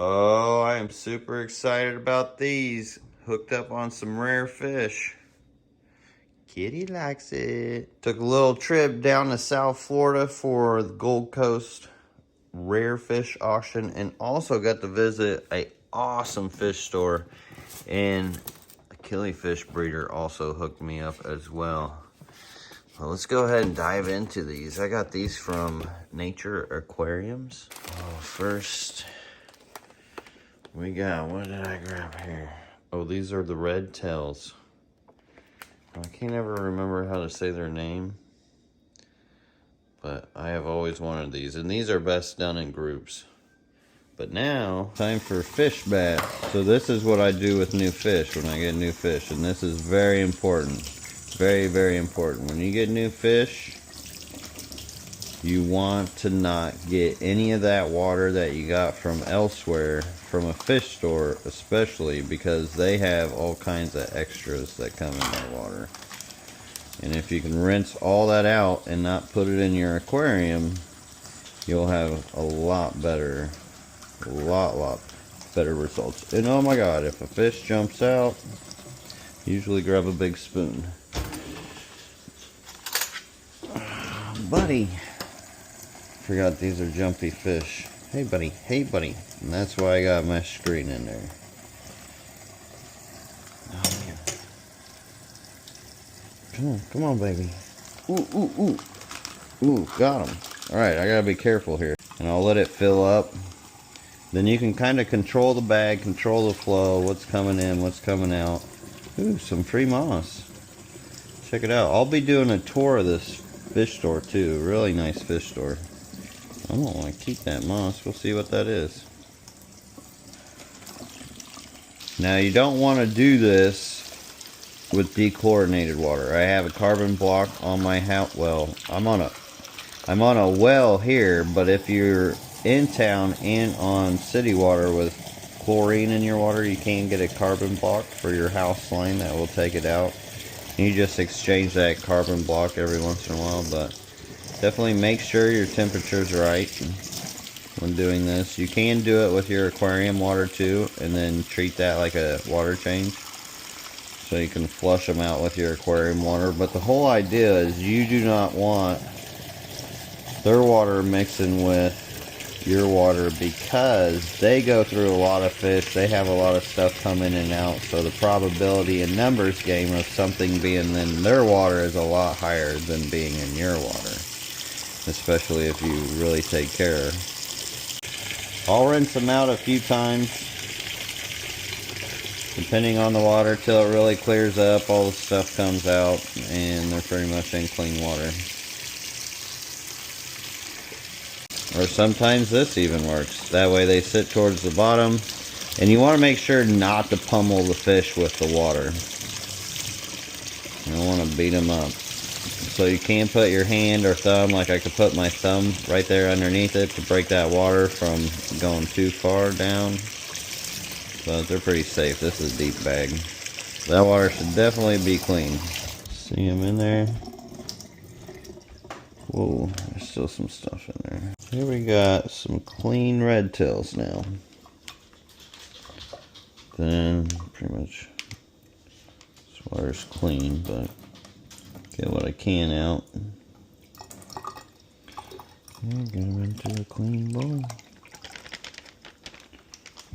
Oh, I am super excited about these. Hooked up on some rare fish. Kitty likes it. Took a little trip down to South Florida for the Gold Coast Rare Fish Auction, and also got to visit a awesome fish store, and a killifish breeder also hooked me up as well. Well, let's go ahead and dive into these. I got these from Nature Aquariums. Oh, first we got, what did I grab here? Oh, these are the red tails. I can't ever remember how to say their name, but I have always wanted these, and these are best done in groups. But now, time for fish bath. So this is what I do with new fish when I get new fish, and this is very important. Very, very important. When you get new fish, you want to not get any of that water that you got from elsewhere, from a fish store especially, because they have all kinds of extras that come in their water. And if you can rinse all that out and not put it in your aquarium, you'll have a lot better results. And oh my god, if a fish jumps out, usually grab a big spoon. Buddy, forgot these are jumpy fish. Hey buddy, hey buddy. And that's why I got mesh screen in there. Oh man. Come on baby. Ooh, got him. Alright, I gotta be careful here. And I'll let it fill up. Then you can kind of control the bag, control the flow, what's coming in, what's coming out. Ooh, some free moss. Check it out. I'll be doing a tour of this fish store too. Really nice fish store. I don't want to keep that moss. We'll see what that is. Now you don't want to do this with dechlorinated water. I have a carbon block on my house. Well, I'm on a well here, but if you're in town and on city water with chlorine in your water, you can get a carbon block for your house line that will take it out. You just exchange that carbon block every once in a while, but definitely make sure your temperature's right when doing this. You can do it with your aquarium water too, and then treat that like a water change, so you can flush them out with your aquarium water. But the whole idea is you do not want their water mixing with your water, because they go through a lot of fish. They have a lot of stuff come in and out, so the probability and numbers game of something being in their water is a lot higher than being in your water, especially if you really take care. I'll rinse them out a few times depending on the water till it really clears up, all the stuff comes out, and they're pretty much in clean water. Or sometimes this even works. That way they sit towards the bottom. And you want to make sure not to pummel the fish with the water. You don't want to beat them up. So you can put your hand or thumb, like I could put my thumb right there underneath it to break that water from going too far down. But they're pretty safe. This is a deep bag. That water should definitely be clean. See them in there? Whoa, there's still some stuff in there. Here we got some clean red tails now. Then pretty much this water's clean, but get what I can out. And get them into a clean bowl.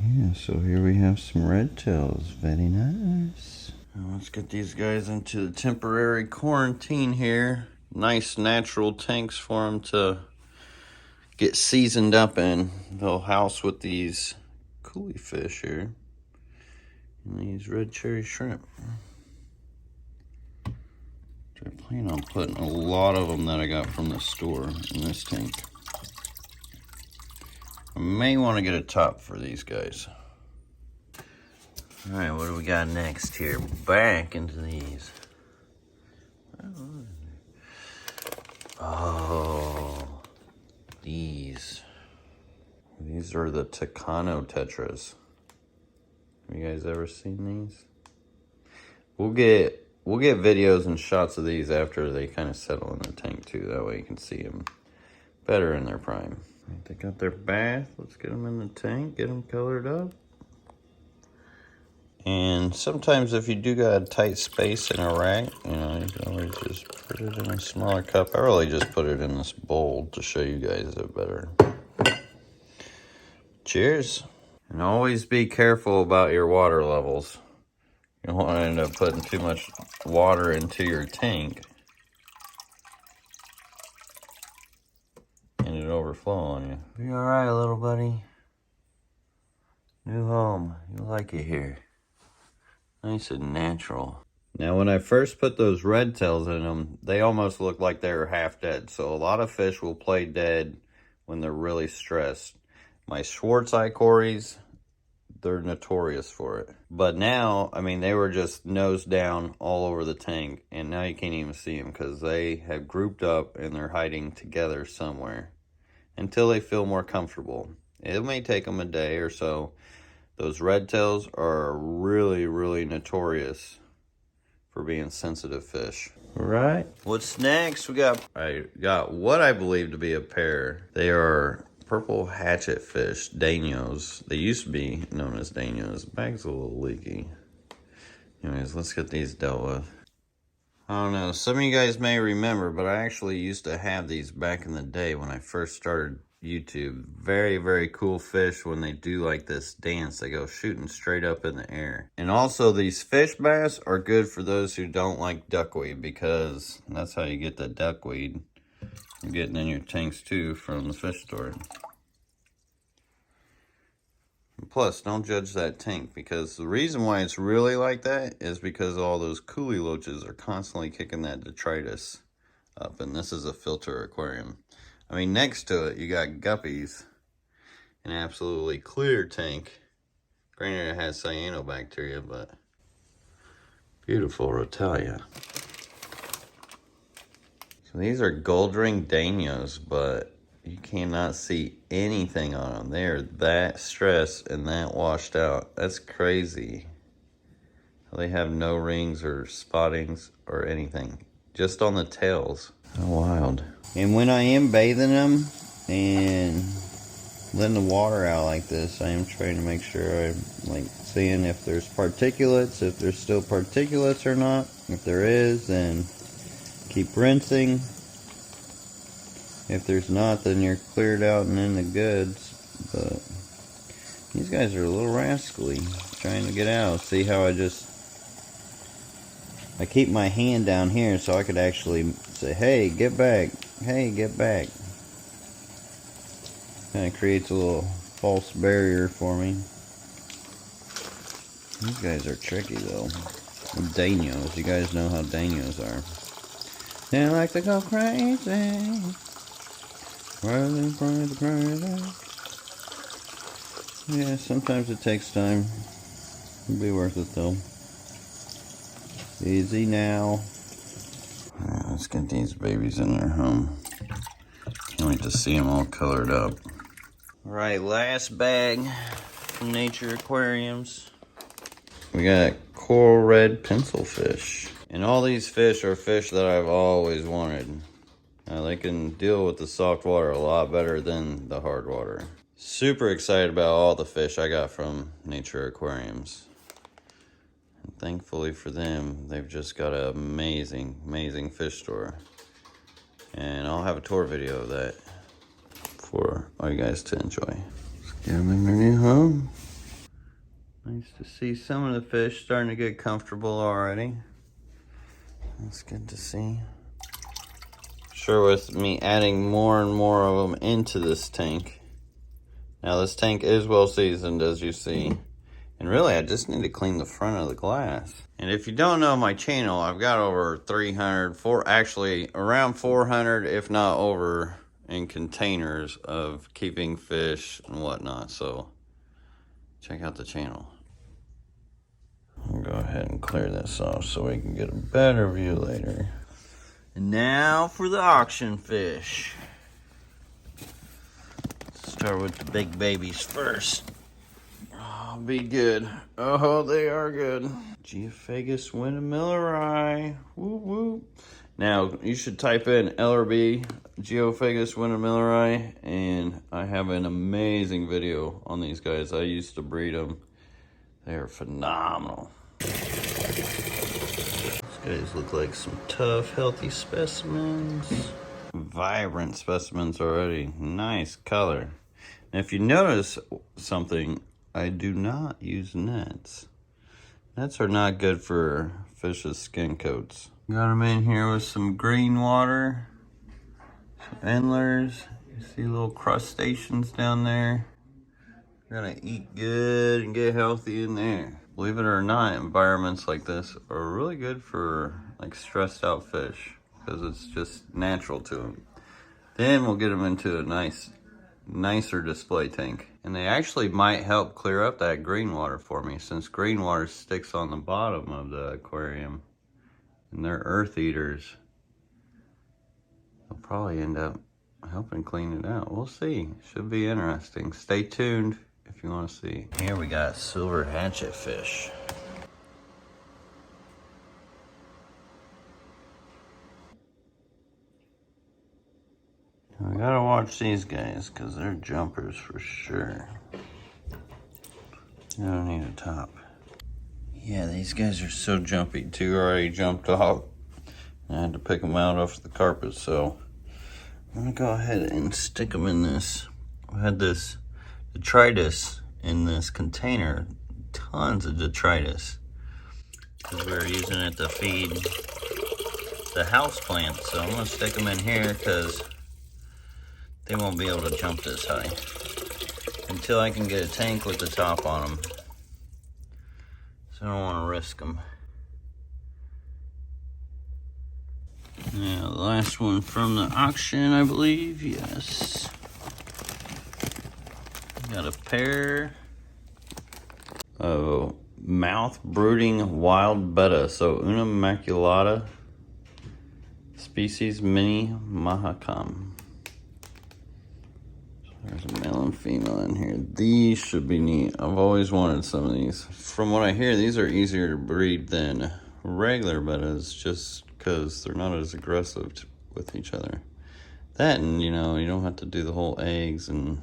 Yeah, so here we have some red tails. Very nice. Now let's get these guys into the temporary quarantine here. Nice natural tanks for them to get seasoned up in. They'll house with these coolie fish here and these red cherry shrimp. I plan on putting a lot of them that I got from the store in this tank. I may want to get a top for these guys. All right, what do we got next here? Back into these. Oh, these are the Takano Tetras. Have you guys ever seen these? We'll get videos and shots of these after they kind of settle in the tank too. That way you can see them better in their prime. They got their bath. Let's get them in the tank, get them colored up. And sometimes if you do got a tight space in a rack, you know, you can always just put it in a smaller cup. I really just put it in this bowl to show you guys it better. Cheers. And always be careful about your water levels. You don't want to end up putting too much water into your tank and it overflow on you. Be alright, little buddy. New home. You like it here. Nice and natural. Now when I first put those red tails in them, they almost looked like they were half dead. So a lot of fish will play dead when they're really stressed. My Schwarzschild Cories, they're notorious for it. But now, I mean, they were just nose down all over the tank. And now you can't even see them because they have grouped up and they're hiding together somewhere until they feel more comfortable. It may take them a day or so. Those red tails are really, really notorious for being sensitive fish. All right. What's next? I got what I believe to be a pair. They are purple hatchet fish, Danios. They used to be known as Danios. The bag's a little leaky. Anyways, let's get these dealt with. I don't know, some of you guys may remember, but I actually used to have these back in the day when I first started YouTube. Very, very cool fish when they do like this dance. They go shooting straight up in the air. And also these fish bass are good for those who don't like duckweed, because that's how you get the duckweed. You're getting in your tanks too from the fish store. And plus, don't judge that tank, because the reason why it's really like that is because all those coolie loaches are constantly kicking that detritus up. And this is a filter aquarium. I mean, next to it, you got guppies. An absolutely clear tank. Granted, it has cyanobacteria, but beautiful Rotalia. So these are gold ring Danios, but you cannot see anything on them. They are that stressed and that washed out. That's crazy. They have no rings or spottings or anything. Just on the tails. How wild. And when I am bathing them and letting the water out like this, I am trying to make sure I'm like seeing if there's particulates, if there's still particulates or not. If there is, then keep rinsing. If there's not, then you're cleared out and in the goods. But these guys are a little rascally, trying to get out. See how I keep my hand down here so I could actually say, hey, get back. Hey, get back. Kind of creates a little false barrier for me. These guys are tricky though. Danios, you guys know how Danios are. They like to go crazy. Crazy, crazy, crazy. Yeah, sometimes it takes time. It'll be worth it though. Easy now. Alright, let's get these babies in their home. Can't wait to see them all colored up. Alright, last bag from Nature Aquariums. We got coral red pencil fish. And all these fish are fish that I've always wanted. They can deal with the soft water a lot better than the hard water. Super excited about all the fish I got from Nature Aquariums. And thankfully for them, they've just got an amazing, amazing fish store. And I'll have a tour video of that for all you guys to enjoy. Let's get them in their new home. Nice to see some of the fish starting to get comfortable already. That's good to see. Sure, with me adding more and more of them into this tank. Now this tank is well seasoned, as you see. And really, I just need to clean the front of the glass. And if you don't know my channel, I've got over 300, actually around 400, if not over, in containers of keeping fish and whatnot. So check out the channel. I'll go ahead and clear this off so we can get a better view later. And now for the auction fish. Let's start with the big babies first. Oh, be good. Oh, they are good. Geophagus windmilleri. Whoop whoop. Now, you should type in LRB, Geophagus wintermilleri, and I have an amazing video on these guys. I used to breed them. They're phenomenal. These guys look like some tough, healthy specimens. Vibrant specimens already. Nice color. And if you notice something, I do not use nets. Nets are not good for fish's skin coats. Got them in here with some green water, some endlers. You see little crustaceans down there. They're gonna eat good and get healthy in there. Believe it or not, environments like this are really good for like stressed out fish because it's just natural to them. Then we'll get them into a nicer display tank. And they actually might help clear up that green water for me, since green water sticks on the bottom of the aquarium. And they're earth eaters. They'll probably end up helping clean it out. We'll see. Should be interesting. Stay tuned if you want to see. Here we got silver hatchet fish. I gotta watch these guys because they're jumpers for sure. I don't need a top. Yeah, these guys are so jumpy. Two already jumped off. I had to pick them out off the carpet, so I'm gonna go ahead and stick them in this. I had this detritus in this container, tons of detritus, because we were using it to feed the house plants. So I'm gonna stick them in here because they won't be able to jump this high until I can get a tank with the top on them. So I don't want to risk them. Now, the last one from the auction, I believe. Yes. Got a pair of mouth brooding wild betta. So Una maculata species mini mahakam. There's a male and female in here. These should be neat. I've always wanted some of these. From what I hear, these are easier to breed than regular bettas just because they're not as aggressive with each other. That, and you know, you don't have to do the whole eggs and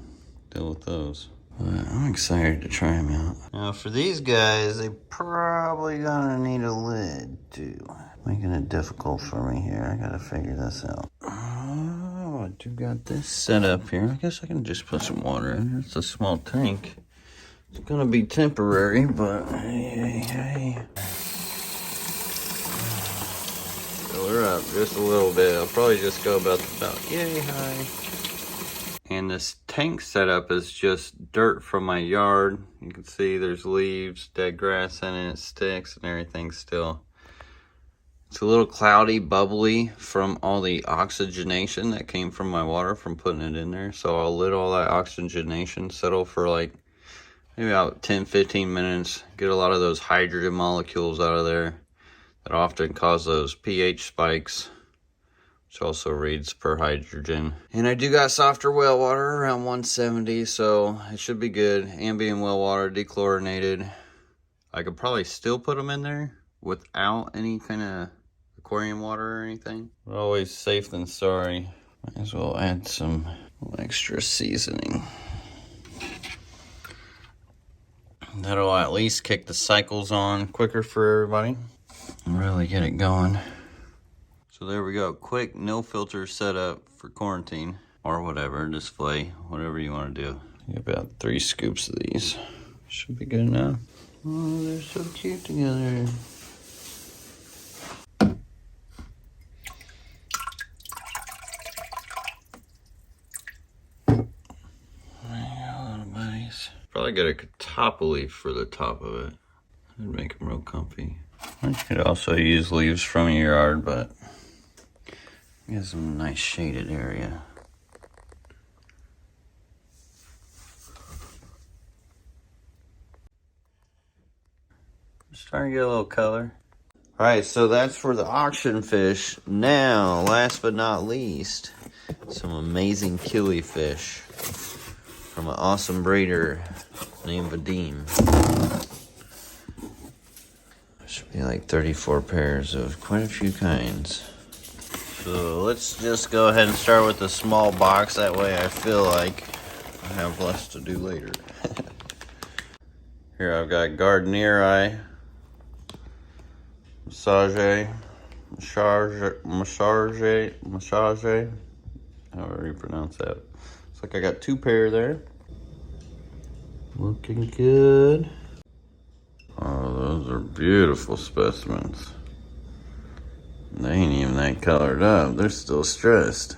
deal with those. But I'm excited to try them out. Now for these guys, they probably gonna need a lid too. Making it difficult for me here. I gotta figure this out. I do got this set up here. I guess I can just put some water in. It's a small tank. It's gonna be temporary, but hey. Fill her up just a little bit. I'll probably just go about yay high. And this tank setup is just dirt from my yard. You can see there's leaves, dead grass in it, sticks and everything still. It's a little cloudy, bubbly from all the oxygenation that came from my water from putting it in there. So I'll let all that oxygenation settle for like maybe about 10-15 minutes. Get a lot of those hydrogen molecules out of there that often cause those pH spikes, which also reads per hydrogen. And I do got softer well water around 170, so it should be good. Ambient well water, dechlorinated. I could probably still put them in there without any kind of aquarium water or anything. But always safe than sorry. Might as well add some extra seasoning. That'll at least kick the cycles on quicker for everybody and really get it going. So there we go. Quick no filter setup for quarantine or whatever, display, whatever you want to do. About 3 scoops of these. Should be good enough. Oh, they're so cute together. Probably get a catappa leaf for the top of it. It'd make them real comfy. You could also use leaves from your yard, but it has some nice shaded area. Starting to get a little color. All right, so that's for the auction fish. Now, last but not least, some amazing killifish from an awesome breeder named Vadim. Should be like 34 pairs of quite a few kinds. So let's just go ahead and start with the small box. That way I feel like I have less to do later. Here I've got Gardenieri, Massage, however you pronounce that. Looks like I got 2 pair there. Looking good. Oh, those are beautiful specimens. They ain't even that colored up. They're still stressed.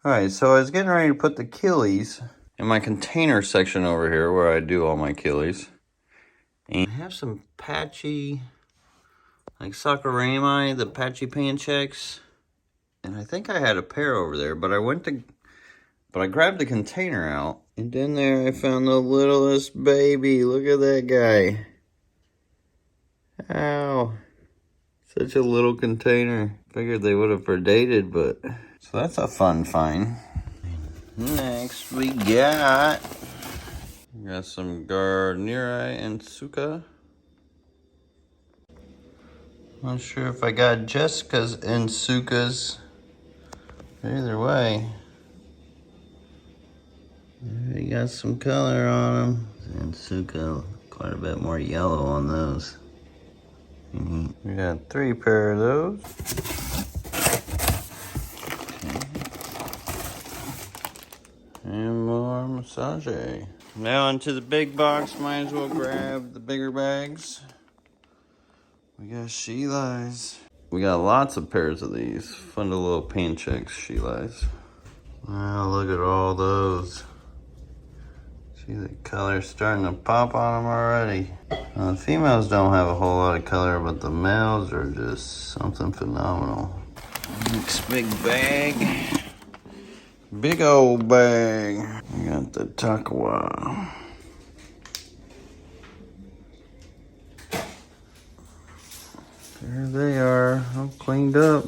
Alright, so I was getting ready to put the Killies in my container section over here where I do all my Killies. And I have some patchy, like Sakurami, the patchy Pancheks. And I think I had a pair over there, but I grabbed the container out. And in there I found the littlest baby. Look at that guy. Ow. Such a little container. Figured they would have predated, but... So that's a fun find. Next we got some Gardenieri and Suka. Not sure if I got Jessica's and Suka's. Either way. You got some color on them. And Suka, quite a bit more yellow on those. We got 3 pair of those. And more Massage. Now into the big box. Might as well grab the bigger bags. We got Sheilais. We got lots of pairs of these. Fun little Pancheks Sheilais. Wow, look at all those. See the color starting to pop on them already. The females don't have a whole lot of color, but the males are just something phenomenal. Next big bag. Big old bag. We got the Takawa. There they are, all cleaned up.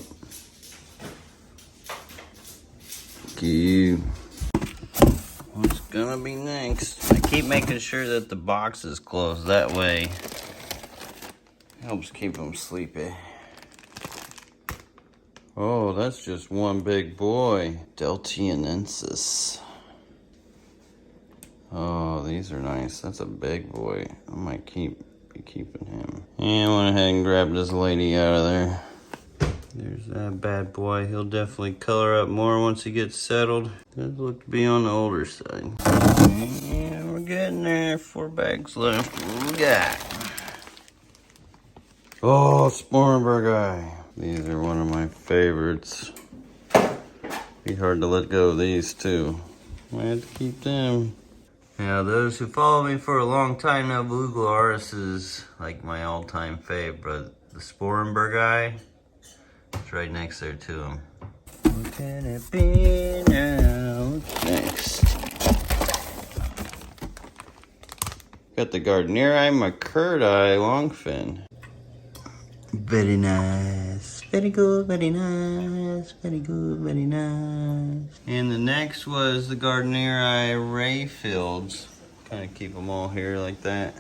Cute. What's gonna be next? I keep making sure that the box is closed. That way, it helps keep them sleepy. Oh, that's just one big boy. Deltianensis. Oh, these are nice. That's a big boy. I might be keeping him. And I went ahead and grabbed this lady out of there. There's that bad boy. He'll definitely color up more once he gets settled. Does look to be on the older side. And we're getting there. 4 bags left. What we got? Oh, Sporenberg eye. These are one of my favorites. Be hard to let go of these too. I have to keep them. Now, those who follow me for a long time know Blue Glarus is like my all-time fave, but the Sporenberg eye, it's right next there to him. What can it be now? What's next? Got the Gardenieri McCurdy Longfin. Very nice. Very good, very nice. Very good, very nice. And the next was the Gardenieri Rayfields. Kind of keep them all here like that.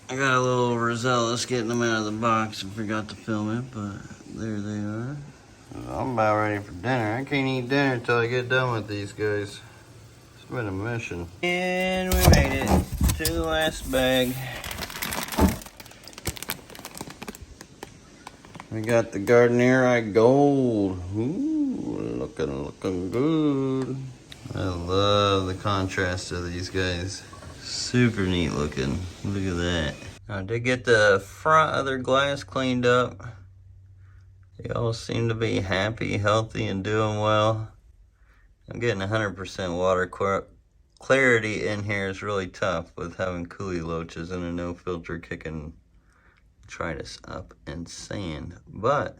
I got a little overzealous getting them out of the box and forgot to film it, but there they are. I'm about ready for dinner. I can't eat dinner until I get done with these guys. It's been a mission. And we made it to the last bag. We got the Gardenieri Gold. Ooh, looking good. I love the contrast of these guys. Super neat looking. Look at that. I did get the front of their glass cleaned up. They all seem to be happy, healthy, and doing well. I'm getting 100% water clarity in here is really tough with having coolie loaches and a no filter kicking Tritus up in sand. But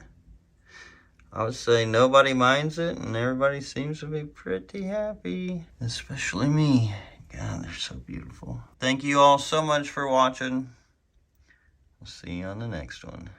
I would say nobody minds it and everybody seems to be pretty happy, especially me. God, they're so beautiful. Thank you all so much for watching. We'll see you on the next one.